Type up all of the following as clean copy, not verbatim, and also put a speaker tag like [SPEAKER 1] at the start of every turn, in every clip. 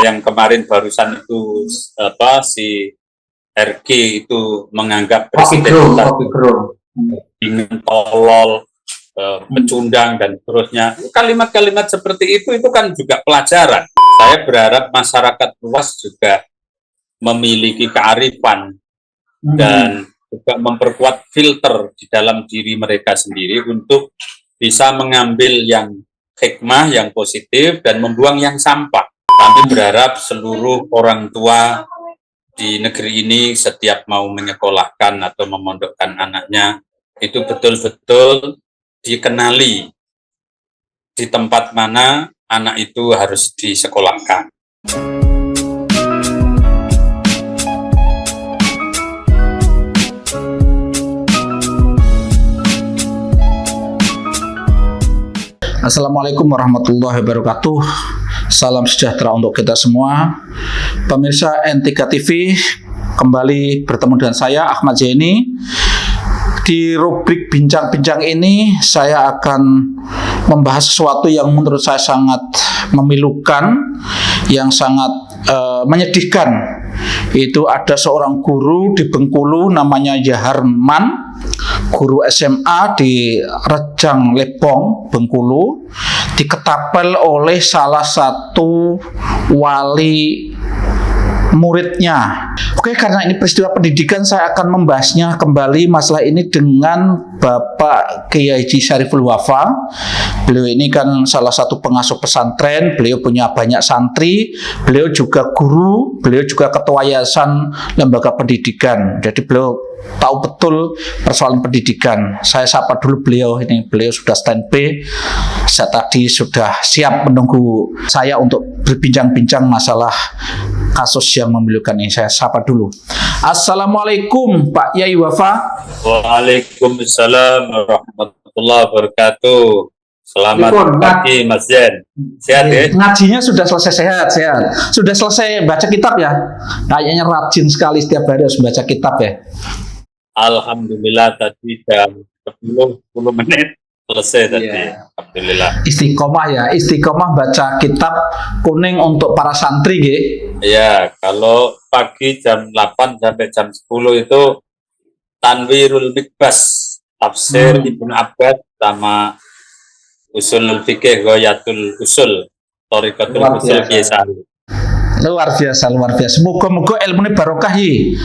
[SPEAKER 1] yang kemarin barusan itu si RG itu menganggap presiden ingin tolol, pecundang dan seterusnya. Kalimat-kalimat seperti itu kan juga pelajaran. Saya berharap masyarakat luas juga memiliki kearifan dan juga memperkuat filter di dalam diri mereka sendiri untuk bisa mengambil yang hikmah, yang positif, dan membuang yang sampah. Kami berharap seluruh orang tua di negeri ini setiap mau menyekolahkan atau memondokkan anaknya, itu betul-betul dikenali di tempat mana anak itu harus disekolahkan.
[SPEAKER 2] Assalamualaikum warahmatullahi wabarakatuh. Salam sejahtera untuk kita semua. Pemirsa N3 TV, kembali bertemu dengan saya Ahmad Zaini. Di rubrik bincang-bincang ini saya akan membahas sesuatu yang menurut saya sangat memilukan, yang sangat menyedihkan. Itu ada seorang guru di Bengkulu namanya Yaharman, guru SMA di Rejang Lebong, Bengkulu, diketapel oleh salah satu wali muridnya. Oke, karena ini peristiwa pendidikan, saya akan membahasnya kembali masalah ini dengan Bapak Kiai Haji Syariful Wafa. Beliau ini kan salah satu pengasuh pesantren, beliau punya banyak santri, beliau juga guru, beliau juga ketua yayasan lembaga pendidikan. Jadi beliau tahu betul persoalan pendidikan. Saya sapa dulu beliau, ini beliau sudah standby. Saya tadi sudah siap menunggu saya untuk berbincang-bincang masalah kasus yang memilukan ini. Saya sapa dulu. Assalamualaikum Pak Yai Wafa.
[SPEAKER 1] Waalaikumsalam warahmatullahi wabarakatuh. Selamat pagi Mas Jen. Sehat ya?
[SPEAKER 2] Ngajinya sudah selesai, sehat. Sudah selesai baca kitab ya? Kayaknya rajin sekali, setiap hari harus baca kitab ya?
[SPEAKER 1] Alhamdulillah tadi jam 10 menit selesai tadi. Alhamdulillah.
[SPEAKER 2] Istiqomah ya, istiqomah baca kitab kuning untuk para santri ya.
[SPEAKER 1] Iya, kalau pagi jam 8 sampai jam 10 itu Tanwirul Mikbas, tafsir Ibnu Abbas sama Usulul Fikih Ghayatul Usul, Thariqatul Usul Kiai.
[SPEAKER 2] Luar biasa. Semoga ilmu ini barokah ya.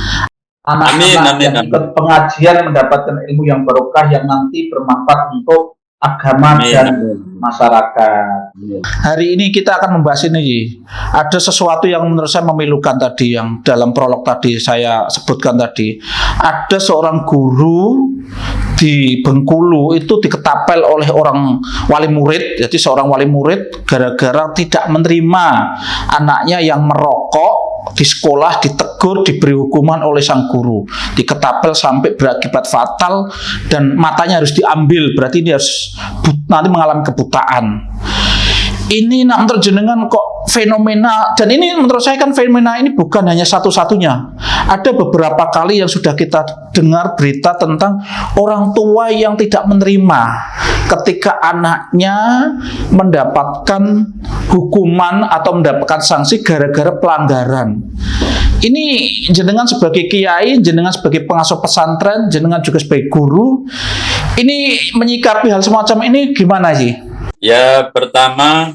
[SPEAKER 1] Amin.
[SPEAKER 2] Pengajian mendapatkan ilmu yang barokah yang nanti bermanfaat untuk agama dan masyarakat. Hari ini kita akan membahas ini. Ada sesuatu yang menurut saya memilukan tadi, yang dalam prolog tadi saya sebutkan tadi. Ada seorang guru di Bengkulu itu diketapel oleh orang wali murid. Jadi seorang wali murid gara-gara tidak menerima anaknya yang merokok di sekolah, ditegur, diberi hukuman oleh sang guru, diketapel sampai berakibat fatal dan matanya harus diambil. Berarti dia harus nanti mengalami kebutaan. Ini menurut jenengan kok fenomena, dan ini menurut saya kan fenomena ini bukan hanya satu-satunya. Ada beberapa kali yang sudah kita dengar berita tentang orang tua yang tidak menerima ketika anaknya mendapatkan hukuman atau mendapatkan sanksi gara-gara pelanggaran. Ini jenengan sebagai kiai, jenengan sebagai pengasuh pesantren, jenengan juga sebagai guru, ini menyikapi hal semacam ini gimana sih?
[SPEAKER 1] Ya, pertama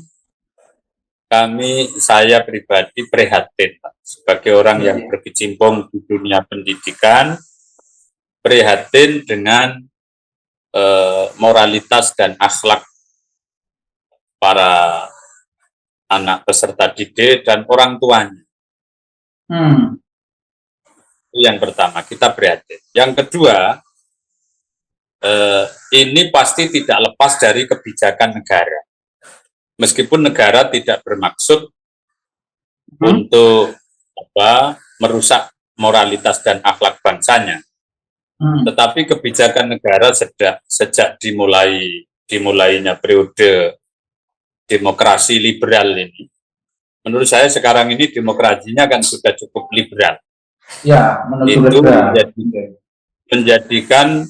[SPEAKER 1] saya pribadi prihatin sebagai orang yang berkecimpung di dunia pendidikan, prihatin dengan moralitas dan akhlak para anak peserta didik dan orang tuanya. Itu yang pertama, kita prihatin. Yang kedua, ini pasti tidak lepas dari kebijakan negara. Meskipun negara tidak bermaksud untuk merusak moralitas dan akhlak bangsanya, tetapi kebijakan negara sejak dimulainya periode demokrasi liberal ini, menurut saya sekarang ini demokrasinya kan sudah cukup liberal.
[SPEAKER 2] Ya,
[SPEAKER 1] itu menjadikan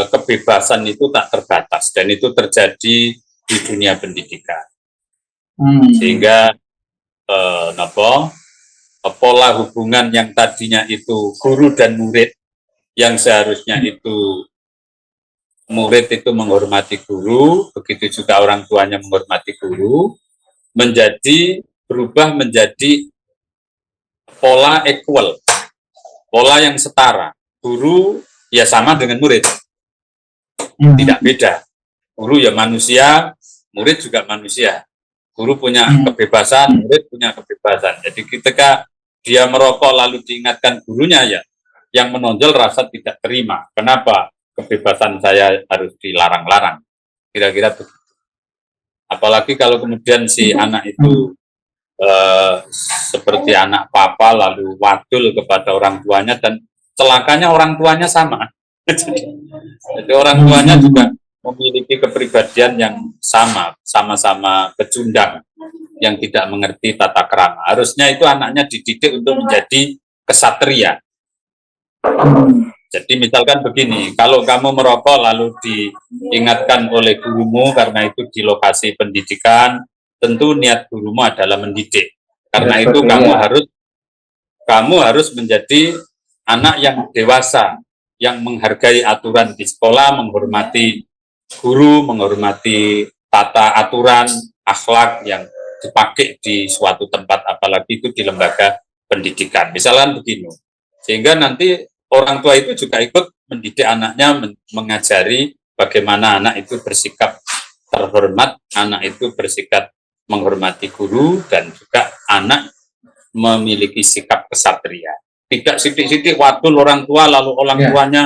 [SPEAKER 1] kebebasan itu tak terbatas, dan itu terjadi di dunia pendidikan. Sehingga pola hubungan yang tadinya itu guru dan murid, yang seharusnya itu murid itu menghormati guru, begitu juga orang tuanya menghormati guru, berubah menjadi pola equal, pola yang setara. Guru ya sama dengan murid, tidak beda. Guru ya manusia, murid juga manusia. Guru punya kebebasan, murid punya kebebasan. Jadi ketika dia merokok lalu diingatkan gurunya, ya yang menonjol rasa tidak terima. Kenapa kebebasan saya harus dilarang-larang? Kira-kira begitu. Apalagi kalau kemudian si anak itu seperti anak papa lalu wadul kepada orang tuanya, dan celakanya orang tuanya sama. Jadi orang tuanya juga memiliki kepribadian yang sama-sama pecundang, yang tidak mengerti tata krama. Harusnya itu anaknya dididik untuk menjadi kesatria. Jadi misalkan begini, kalau kamu merokok lalu diingatkan oleh gurumu karena itu di lokasi pendidikan, tentu niat gurumu adalah mendidik. Karena itu kamu harus menjadi anak yang dewasa, yang menghargai aturan di sekolah, menghormati guru, menghormati tata aturan, akhlak yang dipakai di suatu tempat, apalagi itu di lembaga pendidikan. Misalkan begini, sehingga nanti orang tua itu juga ikut mendidik anaknya, mengajari bagaimana anak itu bersikap terhormat, anak itu bersikap menghormati guru, dan juga anak memiliki sikap kesatria. Tidak sidik-sidik wadul orang tua lalu orang tuanya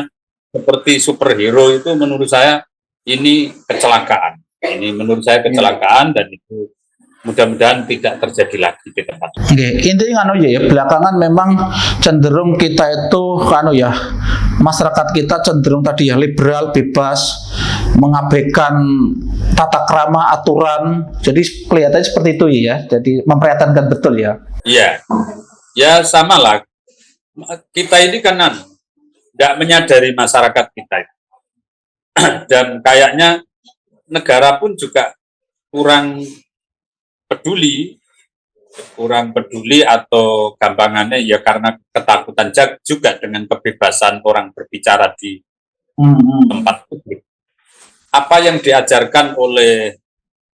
[SPEAKER 1] seperti superhero, itu menurut saya ini kecelakaan. Ini menurut saya kecelakaan, dan itu mudah-mudahan tidak terjadi lagi di tempat.
[SPEAKER 2] Oke, intinya ya, belakangan memang cenderung kita itu masyarakat kita cenderung tadi ya liberal, bebas, mengabaikan tata krama, aturan. Jadi kelihatannya seperti itu ya. Jadi memprihatinkan betul ya.
[SPEAKER 1] Iya. Ya sama lah. Kita ini kan tidak menyadari masyarakat kita. Dan kayaknya negara pun juga kurang peduli atau gampangannya ya karena ketakutan juga dengan kebebasan orang berbicara di tempat publik. Apa yang diajarkan oleh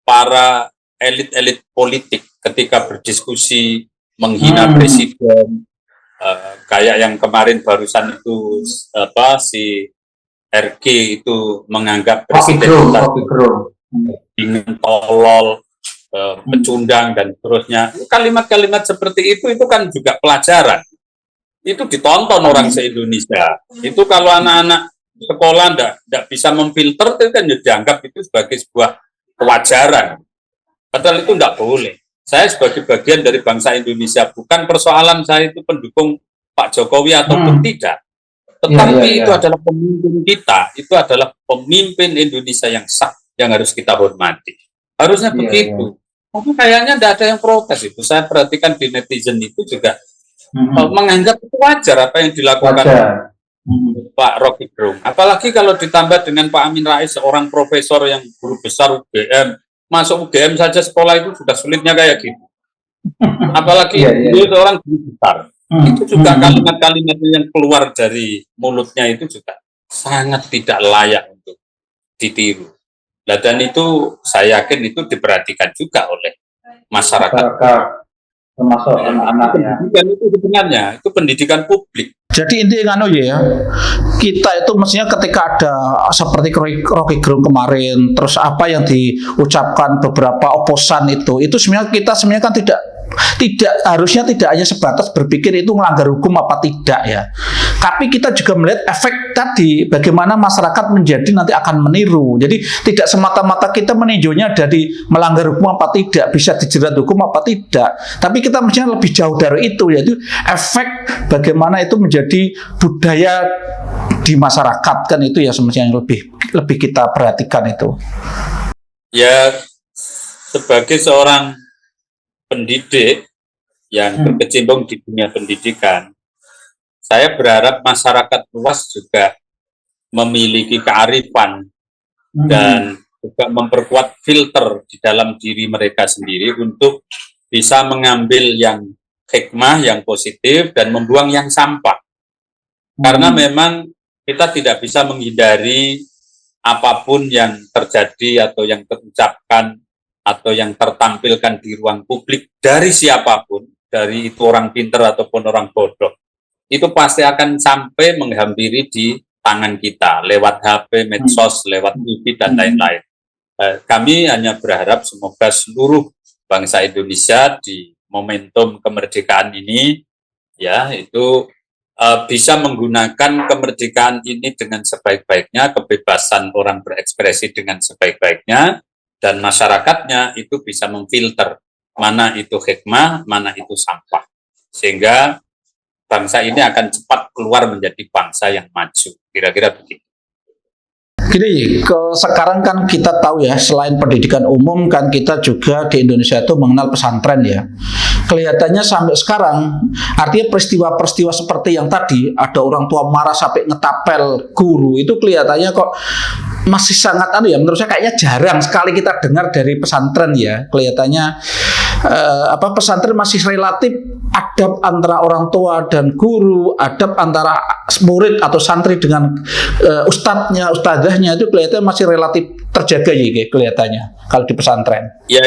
[SPEAKER 1] para elit-elit politik ketika berdiskusi menghina presiden, kayak yang kemarin barusan itu si RG itu menganggap presiden ingin tolol, pecundang dan seterusnya. Kalimat-kalimat seperti itu kan juga pelajaran. Itu ditonton orang se-Indonesia. Itu kalau anak-anak sekolah tidak bisa memfilter, itu kan dianggap itu sebagai sebuah kewajaran. Padahal itu tidak boleh. Saya sebagai bagian dari bangsa Indonesia, bukan persoalan saya itu pendukung Pak Jokowi ataupun tidak. Tetapi itu adalah pemimpin kita, itu adalah pemimpin Indonesia yang sah, yang harus kita hormati. Harusnya begitu. Tapi kayaknya tidak ada yang protes itu. Saya perhatikan di netizen itu juga menganggap itu wajar apa yang dilakukan Pak Rocky Gerung. Apalagi kalau ditambah dengan Pak Amin Rais, seorang profesor yang guru besar UGM. Masuk UGM saja sekolah itu sudah sulitnya kayak gitu. Apalagi dia seorang guru besar. Itu juga kalimat-kalimat yang keluar dari mulutnya itu juga sangat tidak layak untuk ditiru. Nah, dan itu saya yakin itu diperhatikan juga oleh masyarakat,
[SPEAKER 2] termasuk anak-anaknya.
[SPEAKER 1] Pendidikan itu sebenarnya itu pendidikan publik.
[SPEAKER 2] Jadi intinya ya, kita itu mestinya ketika ada seperti Rocky Gerung kemarin, terus apa yang diucapkan beberapa oposan itu sebenarnya kita kan tidak harusnya tidak hanya sebatas berpikir itu melanggar hukum apa tidak ya. Tapi kita juga melihat efek tadi bagaimana masyarakat menjadi nanti akan meniru. Jadi tidak semata-mata kita meninjaunya dari melanggar hukum apa tidak, bisa dijerat hukum apa tidak. Tapi kita mestinya lebih jauh dari itu, yaitu efek bagaimana itu menjadi budaya di masyarakat, kan itu ya semestinya yang lebih kita perhatikan itu.
[SPEAKER 1] Ya, sebagai seorang pendidik yang berkecimpung di dunia pendidikan, saya berharap masyarakat luas juga memiliki kearifan dan juga memperkuat filter di dalam diri mereka sendiri untuk bisa mengambil yang hikmah, yang positif, dan membuang yang sampah. Karena memang kita tidak bisa menghindari apapun yang terjadi atau yang terucapkan atau yang tertampilkan di ruang publik dari siapapun, dari itu orang pintar ataupun orang bodoh, itu pasti akan sampai menghampiri di tangan kita lewat HP, medsos, lewat TV dan lain-lain. Kami hanya berharap semoga seluruh bangsa Indonesia di momentum kemerdekaan ini ya itu bisa menggunakan kemerdekaan ini dengan sebaik-baiknya, kebebasan orang berekspresi dengan sebaik-baiknya, dan masyarakatnya itu bisa memfilter mana itu hikmah, mana itu sampah, sehingga bangsa ini akan cepat keluar menjadi bangsa yang maju. Kira-kira begitu.
[SPEAKER 2] Gini, sekarang kan kita tahu ya, selain pendidikan umum kan kita juga di Indonesia itu mengenal pesantren ya. Kelihatannya sampai sekarang, artinya peristiwa-peristiwa seperti yang tadi, ada orang tua marah sampai ngetapel guru, itu kelihatannya kok masih sangat ya, menurut saya kayaknya jarang sekali kita dengar dari pesantren ya. Kelihatannya pesantren masih relatif adab antara orang tua dan guru, adab antara murid atau santri dengan ustadznya, ustadzahnya itu kelihatannya masih relatif terjaga ya kelihatannya kalau di pesantren.
[SPEAKER 1] Ya,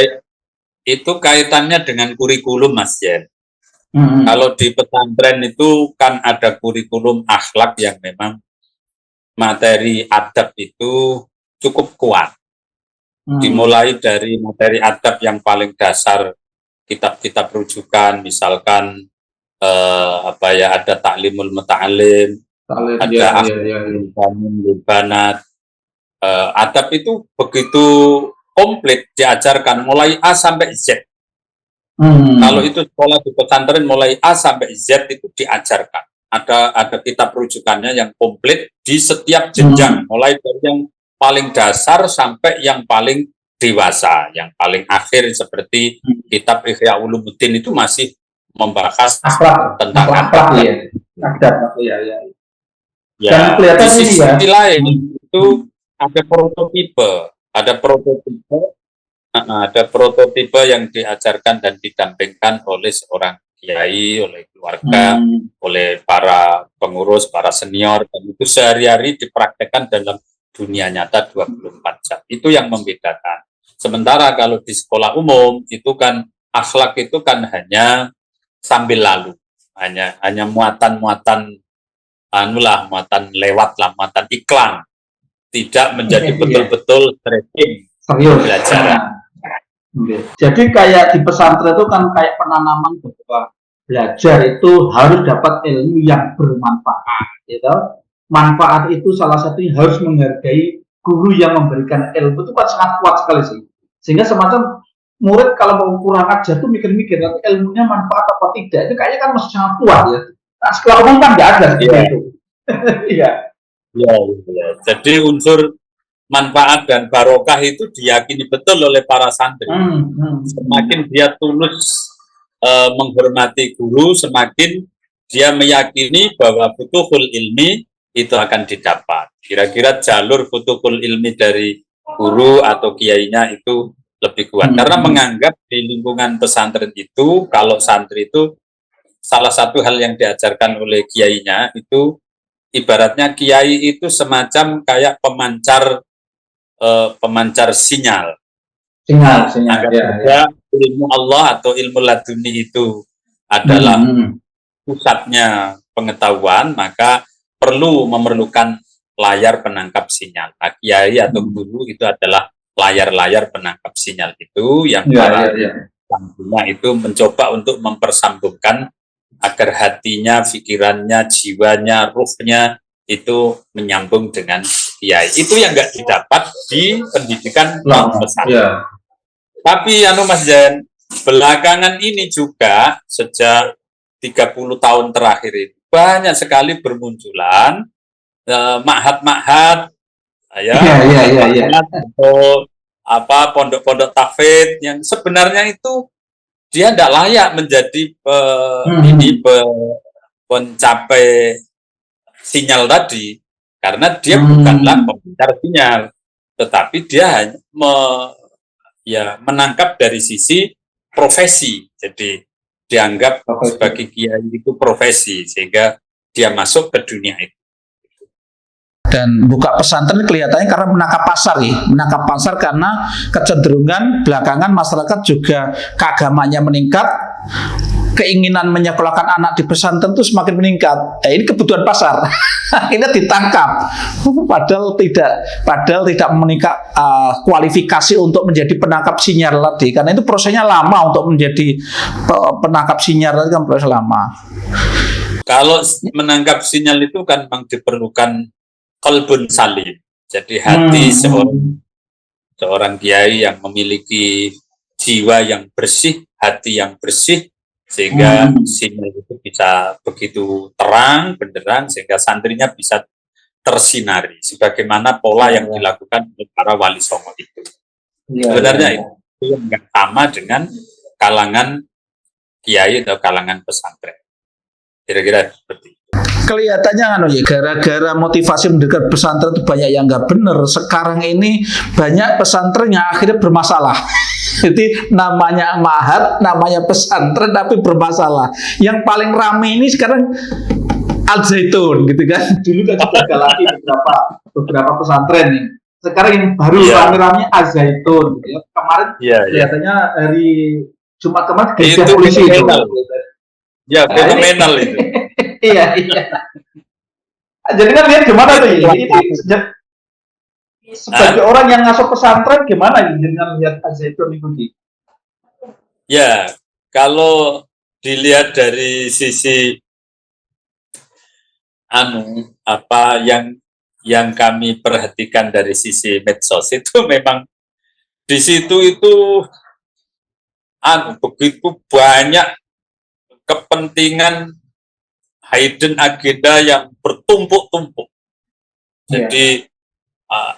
[SPEAKER 1] itu kaitannya dengan kurikulum, Mas Jen. Kalau di pesantren itu kan ada kurikulum akhlak yang memang materi adab itu cukup kuat. Dimulai dari materi adab yang paling dasar, kitab-kitab rujukan, misalkan ada taklimul muta'alim, ada banat. Adab itu begitu komplit diajarkan mulai A sampai Z. Kalau itu sekolah di pesantren mulai A sampai Z itu diajarkan. Ada kitab rujukannya yang komplit di setiap jenjang, mulai dari yang paling dasar sampai yang paling dewasa, yang paling akhir seperti kitab Ihya Ulumuddin itu masih membahas tentang adab. Ya, di sisi lain itu ada prototipe yang diajarkan dan didampingkan oleh seorang kiai, oleh keluarga, oleh para pengurus, para senior, dan itu sehari-hari dipraktekkan dalam dunia nyata 24 jam. Itu yang membedakan. Sementara kalau di sekolah umum itu kan akhlak itu kan hanya sambil lalu, hanya muatan-muatan muatan lewat lah, muatan iklan, tidak menjadi betul-betul training pelajaran.
[SPEAKER 3] Jadi kayak di pesantren itu kan kayak penanaman bahwa belajar itu harus dapat ilmu yang bermanfaat, gitu. Manfaat itu salah satunya harus menghargai guru yang memberikan ilmu, itu kan sangat kuat sekali sih. Sehingga semacam murid kalau mau kurang ajar tuh mikir-mikir nanti ilmunya manfaat apa tidak, itu kayaknya kan masih sangat kuat ya. Nah, sekolah umum kan nggak ada seperti itu. Iya.
[SPEAKER 1] Ya. Jadi unsur manfaat dan barokah itu diyakini betul oleh para santri. Semakin dia tulus menghormati guru, semakin dia meyakini bahwa futuhul ilmi itu akan didapat. Kira-kira jalur futuhul ilmi dari guru atau kiainya itu lebih kuat. Karena menganggap di lingkungan pesantren itu, kalau santri itu salah satu hal yang diajarkan oleh kiainya itu, ibaratnya kiai itu semacam kayak pemancar sinyal. Agar ilmu Allah atau ilmu laduni itu adalah pusatnya pengetahuan, maka memerlukan layar penangkap sinyal. Nah, kiai atau guru itu adalah layar-layar penangkap sinyal itu yang santrinya itu mencoba untuk mempersambungkan agar hatinya, pikirannya, jiwanya, ruhnya itu menyambung dengan kiai. Itu yang nggak didapat di pendidikan pesantren. Tapi Mas Jan, belakangan ini juga sejak 30 tahun terakhir itu banyak sekali bermunculan ma'had-ma'had atau pondok-pondok tahfidz yang sebenarnya itu dia tidak layak menjadi pencapai sinyal tadi, karena dia bukanlah pemancar sinyal, tetapi dia hanya menangkap dari sisi profesi, jadi dianggap sebagai kiai itu profesi, sehingga dia masuk ke dunia itu.
[SPEAKER 2] Dan buka pesantren kelihatannya karena menangkap pasar ya, menangkap pasar karena kecenderungan belakangan masyarakat juga keagamannya meningkat, keinginan menyekolahkan anak di pesantren itu semakin meningkat. Ini kebutuhan pasar. Akhirnya ditangkap. Padahal tidak meningkat kualifikasi untuk menjadi penangkap sinyal tadi. Karena itu prosesnya lama untuk menjadi penangkap sinyal tadi kan proses lama.
[SPEAKER 1] Kalau menangkap sinyal itu kan memang diperlukan qalbun salim. Jadi hati seorang kiai yang memiliki jiwa yang bersih, hati yang bersih, sehingga sinyal itu bisa begitu terang, benderang, sehingga santrinya bisa tersinari, sebagaimana pola yang dilakukan oleh para wali songo itu. Sebenarnya itu yang sama dengan kalangan kiai atau kalangan pesantren. Kira-kira seperti itu.
[SPEAKER 2] Kelihatannya gara-gara motivasi mendekat pesantren itu banyak yang nggak benar. Sekarang ini banyak pesantren yang akhirnya bermasalah. Jadi namanya mahat, namanya pesantren tapi bermasalah. Yang paling rame ini sekarang Al Zaitun gitu kan. Dulu kan juga ada lagi beberapa pesantren nih. Sekarang yang baru rame-rame Al Zaitun gitu ya. Kemarin kelihatannya hari Jumat kemarin
[SPEAKER 1] itu
[SPEAKER 2] polisi itu.
[SPEAKER 1] Ya, fenomenal itu.
[SPEAKER 2] Iya. Jadi kan lihat gimana tuh ya? Sebagai orang yang ngasuh pesantren gimana dengan lihat Al Zaitun itu?
[SPEAKER 1] Ya, kalau dilihat dari sisi apa yang kami perhatikan dari sisi medsos itu memang di situ itu begitu banyak kepentingan hidden agenda yang bertumpuk-tumpuk. Jadi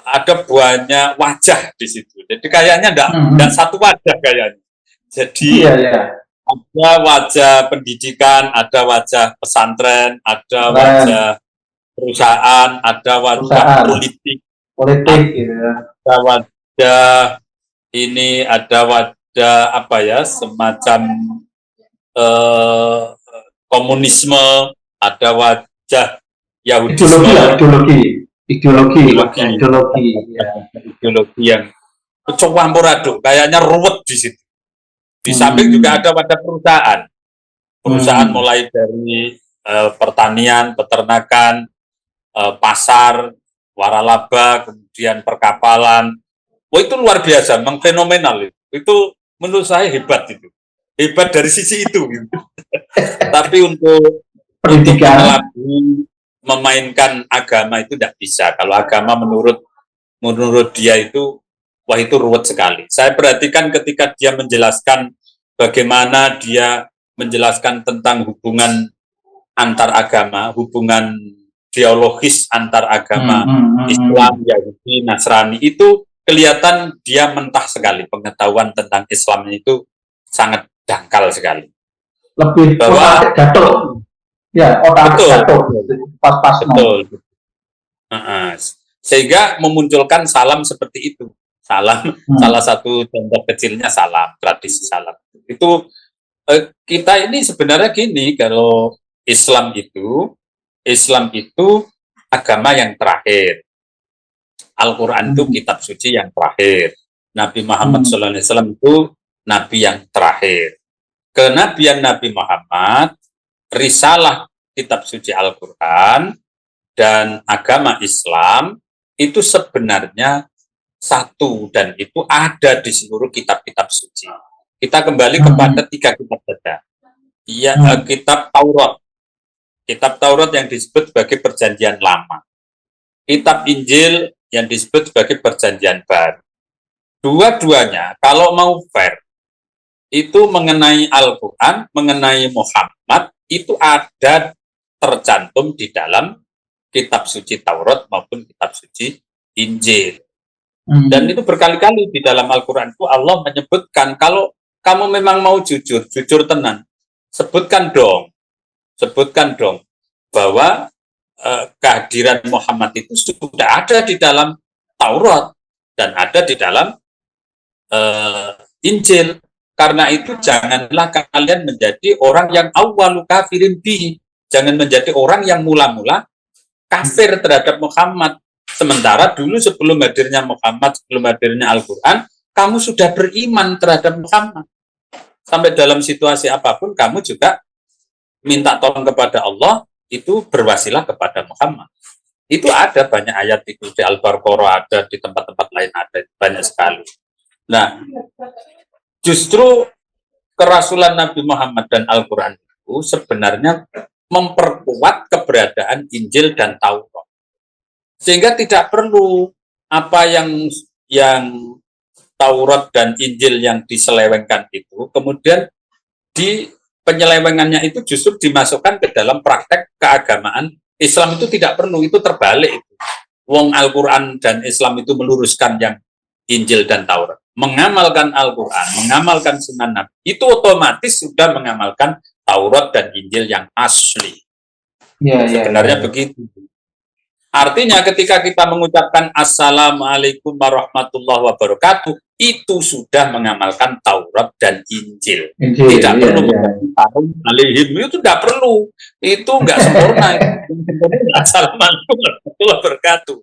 [SPEAKER 1] ada banyak wajah di situ. Jadi kayaknya enggak satu wajah kayaknya. Jadi ada wajah pendidikan, ada wajah pesantren, ada wajah perusahaan, ada wajah politik gitu ya. Ada wajah ini, ada wajah apa ya, semacam komunisme, ada wajah Yahudisme, ideologi yang campur aduk, kayaknya ruwet di situ. Di samping juga ada wajah perusahaan mulai dari pertanian, peternakan, pasar, waralaba, kemudian perkapalan. Wah, itu luar biasa, memang fenomenal itu. Itu menurut saya hebat itu. Hebat dari sisi itu. Gitu. Tapi untuk memainkan agama itu tidak bisa. Kalau agama menurut dia itu, wah itu ruwet sekali. Saya perhatikan ketika dia menjelaskan bagaimana dia menjelaskan tentang hubungan antar agama, hubungan biologis antar agama Islam, Yahudi, Nasrani, itu kelihatan dia mentah sekali. Pengetahuan tentang Islam itu sangat dangkal sekali.
[SPEAKER 3] Lebih otak gatuk. Ya, otak gatuk. Pas-pas.
[SPEAKER 1] Betul. Sehingga memunculkan salam seperti itu. Salam, salah satu contoh kecilnya salam, tradisi salam. Itu kita ini sebenarnya gini, kalau Islam itu agama yang terakhir. Al-Quran itu kitab suci yang terakhir. Nabi Muhammad SAW itu nabi yang terakhir. Kenabian Nabi Muhammad, risalah kitab suci Al-Quran, dan agama Islam itu sebenarnya satu, dan itu ada di seluruh kitab-kitab suci. Kita kembali kepada 3 kitab saja. Kitab Taurat. Kitab Taurat yang disebut sebagai Perjanjian Lama. Kitab Injil yang disebut sebagai Perjanjian Baru. Dua-duanya, kalau mau fair, itu mengenai Al-Quran, mengenai Muhammad, itu ada tercantum di dalam kitab suci Taurat maupun kitab suci Injil. Dan itu berkali-kali di dalam Al-Quran itu Allah menyebutkan, kalau kamu memang mau jujur tenan, sebutkan dong bahwa kehadiran Muhammad itu sudah ada di dalam Taurat dan ada di dalam Injil. Karena itu janganlah kalian menjadi orang yang awwalu kafirin bihi. Jangan menjadi orang yang mula-mula kafir terhadap Muhammad. Sementara dulu sebelum hadirnya Muhammad, sebelum hadirnya Al-Quran, kamu sudah beriman terhadap Muhammad. Sampai dalam situasi apapun, kamu juga minta tolong kepada Allah, itu berwasilah kepada Muhammad. Itu ada banyak ayat itu, di Al-Baqarah ada, di tempat-tempat lain ada, banyak sekali. Nah, justru kerasulan Nabi Muhammad dan Al-Quran itu sebenarnya memperkuat keberadaan Injil dan Taurat. Sehingga tidak perlu apa yang Taurat dan Injil yang diselewengkan itu, kemudian di penyelewengannya itu justru dimasukkan ke dalam praktek keagamaan Islam. Itu tidak perlu, itu terbalik. Wong Al-Quran dan Islam itu meluruskan yang Injil dan Taurat. Mengamalkan Al-Quran, mengamalkan Sunan Nabi, itu otomatis sudah mengamalkan Taurat dan Injil yang asli. Sebenarnya begitu. Artinya ketika kita mengucapkan Assalamualaikum warahmatullahi wabarakatuh, itu sudah mengamalkan Taurat dan Injil. Tidak perlu mengucapkan alaihim, itu tidak perlu. Itu enggak sempurna. Assalamualaikum warahmatullahi wabarakatuh.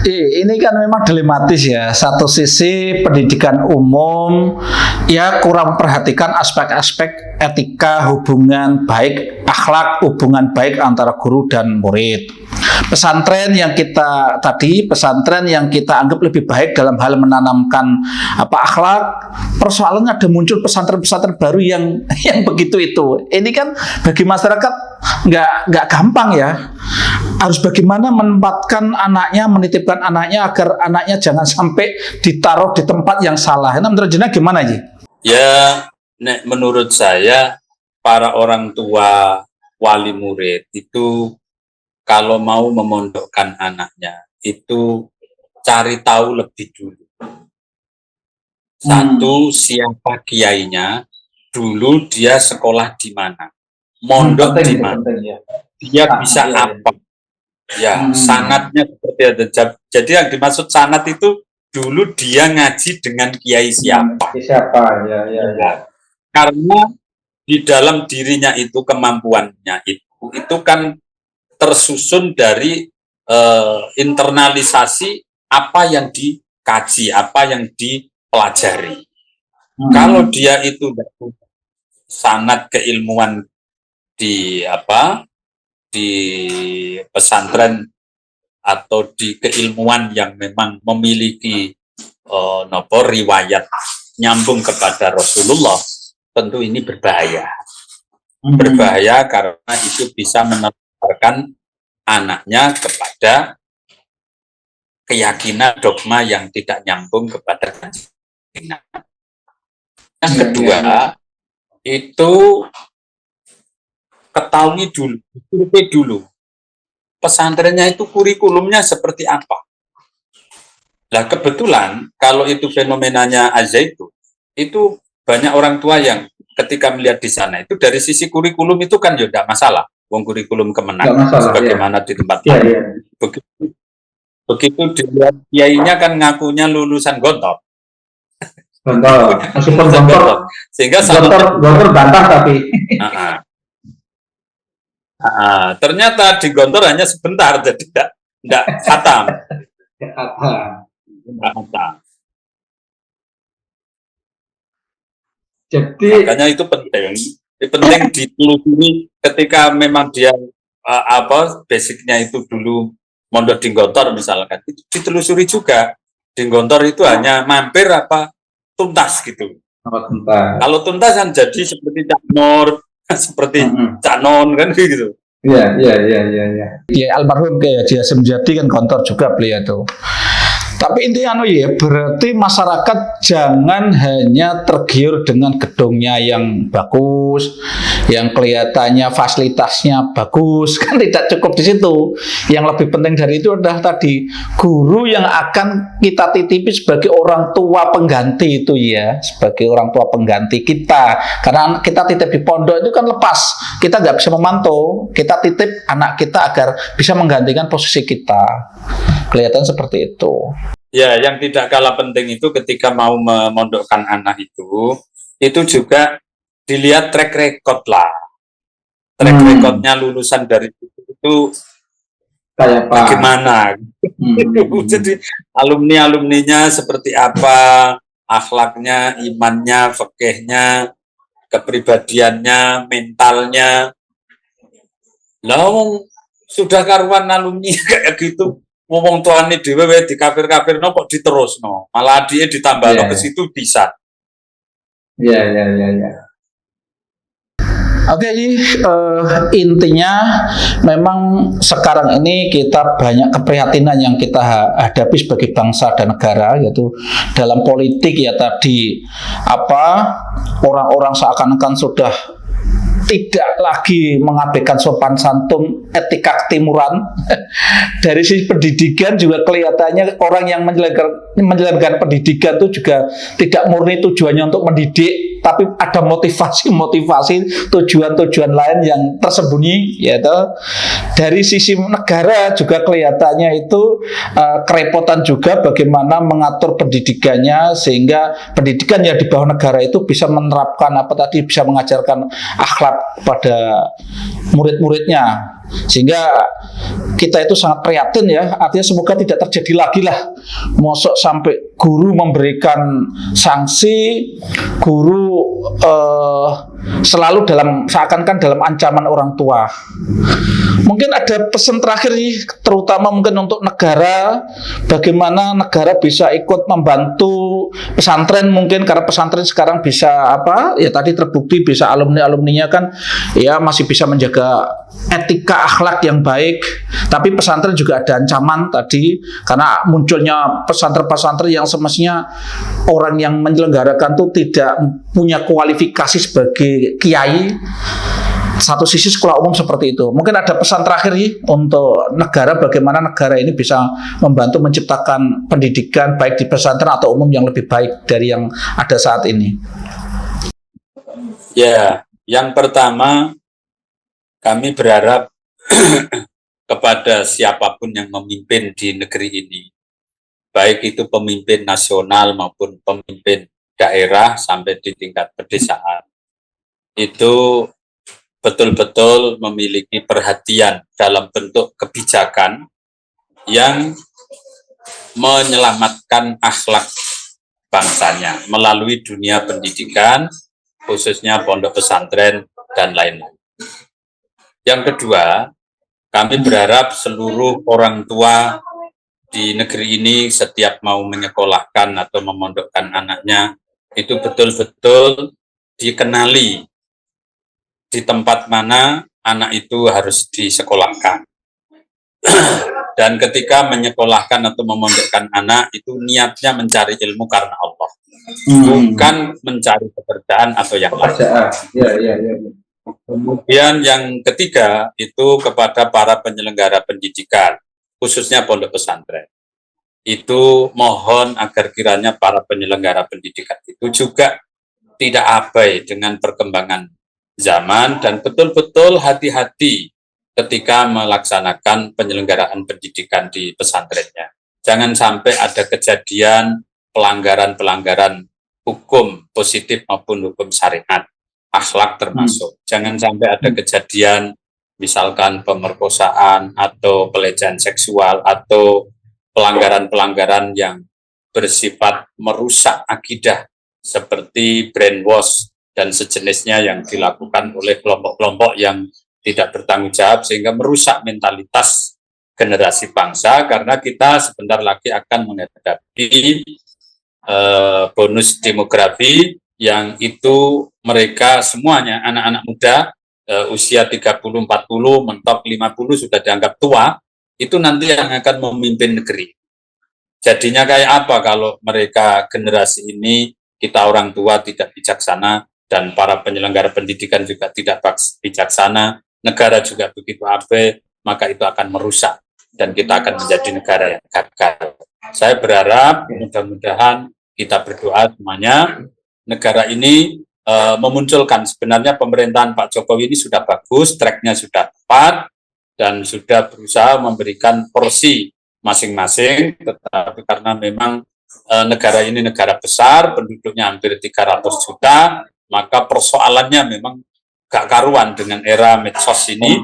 [SPEAKER 2] Ini kan memang dilematis ya. Satu sisi pendidikan umum ya kurang perhatikan aspek-aspek etika, hubungan baik, akhlak, hubungan baik antara guru dan murid. Pesantren yang kita anggap lebih baik dalam hal menanamkan akhlak, persoalannya ada muncul pesantren-pesantren baru yang begitu itu. Ini kan bagi masyarakat nggak gampang ya. Harus bagaimana menempatkan anaknya, menitipkan anaknya agar anaknya jangan sampai ditaruh di tempat yang salah. Nah, menurut jenengan gimana Ji?
[SPEAKER 1] Ya, menurut saya para orang tua wali murid itu kalau mau memondokkan anaknya itu cari tahu lebih dulu. Satu, siapa kiainya, dulu dia sekolah di mana, mondok di mana, dia bisa apa. Ya, sanatnya seperti ada. Jadi yang dimaksud sanat itu dulu dia ngaji dengan kiai siapa. Ya. Karena di dalam dirinya itu kemampuannya itu kan tersusun dari internalisasi apa yang dikaji, apa yang dipelajari. Kalau dia itu sanat keilmuan di pesantren atau di keilmuan yang memang memiliki riwayat nyambung kepada Rasulullah, tentu ini berbahaya. Berbahaya karena itu bisa menebarkan anaknya kepada keyakinan dogma yang tidak nyambung kepada keyakinan. Yang kedua, itu ketahui dulu, survei dulu, pesantrennya itu kurikulumnya seperti apa. Nah, kebetulan kalau itu fenomenanya Al-Zaitun, itu banyak orang tua yang ketika melihat di sana itu dari sisi kurikulum itu kan ya tidak masalah. Wong kurikulum Kemenang sebagaimana di tempat lain. Begitu dilihat kiainya kan ngakunya lulusan Gontor.
[SPEAKER 3] Meskipun Gontor,
[SPEAKER 1] sehingga
[SPEAKER 3] Gontor bantah tapi.
[SPEAKER 1] Ternyata di Gontor hanya sebentar, jadi tidak khatam.
[SPEAKER 3] Jadi
[SPEAKER 1] makanya itu penting ditelusuri ketika memang dia basicnya itu dulu mondok di Gontor misalkan, itu ditelusuri juga di Gontor itu hanya mampir apa tuntas gitu. Kalau tuntas kan jadi seperti Cak Nur, seperti Cak Non kan gitu.
[SPEAKER 3] Iya.
[SPEAKER 2] Ya almarhum kayak dia menjadi kan Gontor juga beliau tuh. Tapi intinya berarti masyarakat jangan hanya tergiur dengan gedungnya yang bagus, yang kelihatannya fasilitasnya bagus, kan tidak cukup di situ. Yang lebih penting dari itu adalah tadi guru yang akan kita titipi sebagai orang tua pengganti itu ya, sebagai orang tua pengganti kita. Karena kita titip di pondok itu kan lepas, kita nggak bisa memantau. Kita titip anak kita agar bisa menggantikan posisi kita. Kelihatan seperti itu.
[SPEAKER 1] Ya, yang tidak kalah penting itu ketika mau memondokkan anak itu juga dilihat track record lah. Track recordnya lulusan dari itu
[SPEAKER 3] kayak apa?
[SPEAKER 1] Bagaimana? Jadi alumninya seperti apa, akhlaknya, imannya, fikihnya, kepribadiannya, mentalnya. Lah sudah karuan alumni kayak gitu. Ngomong tuane dhewe di kafir-kafirno kok diterusno. Malah dia ditambahno ke situ bisa.
[SPEAKER 3] Ya.
[SPEAKER 2] Oke, intinya memang sekarang ini kita banyak keprihatinan yang kita hadapi sebagai bangsa dan negara, yaitu dalam politik ya tadi orang-orang seakan-akan sudah tidak lagi mengabaikan sopan santun, etika ketimuran. Dari sisi pendidikan juga kelihatannya orang yang menyelenggarakan pendidikan itu juga tidak murni tujuannya untuk mendidik, tapi ada motivasi-motivasi, tujuan-tujuan lain yang tersembunyi, yaitu dari sisi negara juga kelihatannya itu kerepotan juga bagaimana mengatur pendidikannya sehingga pendidikan yang di bawah negara itu bisa menerapkan bisa mengajarkan akhlak pada murid-muridnya, sehingga kita itu sangat prihatin ya. Artinya semoga tidak terjadi lagi lah, mosok sampai guru memberikan sanksi, guru selalu seakan-akan dalam ancaman orang tua. Mungkin ada pesan terakhir nih, terutama mungkin untuk negara, bagaimana negara bisa ikut membantu pesantren mungkin, karena pesantren sekarang bisa ya tadi terbukti bisa alumninya kan ya masih bisa menjaga etika akhlak yang baik, tapi pesantren juga ada ancaman tadi karena munculnya pesantren-pesantren yang semestinya orang yang menyelenggarakan itu tidak punya kualifikasi sebagai kiai. Satu sisi sekolah umum seperti itu. Mungkin ada pesan terakhir nih untuk negara, bagaimana negara ini bisa membantu menciptakan pendidikan baik di pesantren atau umum yang lebih baik dari yang ada saat ini.
[SPEAKER 1] Ya, yang pertama kami berharap kepada siapapun yang memimpin di negeri ini, baik itu pemimpin nasional maupun pemimpin daerah sampai di tingkat pedesaan, itu betul-betul memiliki perhatian dalam bentuk kebijakan yang menyelamatkan akhlak bangsanya melalui dunia pendidikan, khususnya pondok pesantren dan lain-lain. Yang kedua, kami berharap seluruh orang tua di negeri ini setiap mau menyekolahkan atau memondokkan anaknya, itu betul-betul dikenali di tempat mana anak itu harus disekolahkan. Dan ketika menyekolahkan atau memondokkan anak, itu niatnya mencari ilmu karena Allah, bukan mencari pekerjaan atau yang lain.
[SPEAKER 3] Ya.
[SPEAKER 1] Kemudian yang ketiga itu kepada para penyelenggara pendidikan, khususnya pondok pesantren. Itu mohon agar kiranya para penyelenggara pendidikan itu juga tidak abai dengan perkembangan zaman dan betul-betul hati-hati ketika melaksanakan penyelenggaraan pendidikan di pesantrennya. Jangan sampai ada kejadian pelanggaran-pelanggaran hukum positif maupun hukum syariat, akhlak termasuk. Jangan sampai ada kejadian misalkan pemerkosaan atau pelecehan seksual atau pelanggaran-pelanggaran yang bersifat merusak akidah seperti brainwash dan sejenisnya yang dilakukan oleh kelompok-kelompok yang tidak bertanggung jawab sehingga merusak mentalitas generasi bangsa, karena kita sebentar lagi akan menghadapi bonus demografi yang itu mereka semuanya anak-anak muda usia 30-40 mentok 50 sudah dianggap tua, itu nanti yang akan memimpin negeri. Jadinya kayak apa kalau mereka generasi ini kita orang tua tidak bijaksana dan para penyelenggara pendidikan juga tidak bijaksana, negara juga begitu abai, maka itu akan merusak dan kita akan menjadi negara yang gagal. Saya berharap mudah-mudahan kita berdoa semuanya, negara ini memunculkan, sebenarnya pemerintahan Pak Jokowi ini sudah bagus, tracknya sudah tepat, dan sudah berusaha memberikan porsi masing-masing, tetapi karena memang negara ini negara besar, penduduknya hampir 300 juta, maka persoalannya memang gak karuan dengan era medsos ini.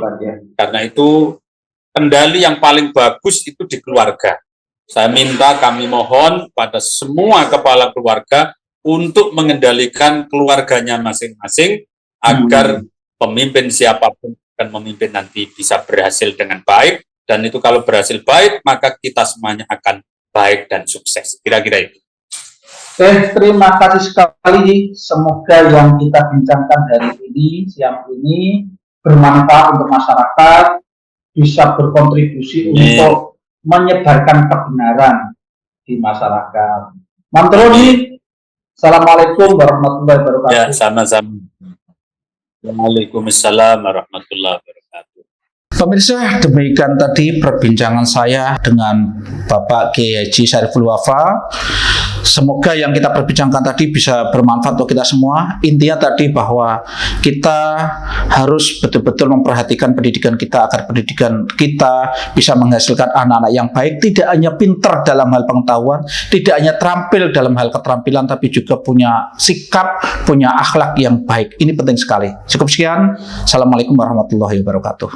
[SPEAKER 1] Karena itu kendali yang paling bagus itu di keluarga. Saya minta, kami mohon pada semua kepala keluarga untuk mengendalikan keluarganya masing-masing agar pemimpin siapapun akan memimpin nanti bisa berhasil dengan baik, dan itu kalau berhasil baik maka kita semuanya akan baik dan sukses. Kira-kira itu.
[SPEAKER 3] Terima kasih sekali. Semoga yang kita bincangkan hari ini, siang ini, bermanfaat untuk masyarakat, bisa berkontribusi untuk menyebarkan kebenaran di masyarakat. Mantroni, Assalamualaikum warahmatullahi wabarakatuh.
[SPEAKER 1] Ya, sama-sama. Waalaikumsalam warahmatullahi wabarakatuh.
[SPEAKER 2] Pemirsa, demikian tadi perbincangan saya dengan Bapak Kiai Haji Syariful Wafa. Semoga yang kita perbincangkan tadi bisa bermanfaat untuk kita semua. Intinya tadi bahwa kita harus betul-betul memperhatikan pendidikan kita agar pendidikan kita bisa menghasilkan anak-anak yang baik, tidak hanya pintar dalam hal pengetahuan, tidak hanya terampil dalam hal keterampilan, tapi juga punya sikap, punya akhlak yang baik. Ini penting sekali. Cukup sekian. Assalamualaikum warahmatullahi wabarakatuh.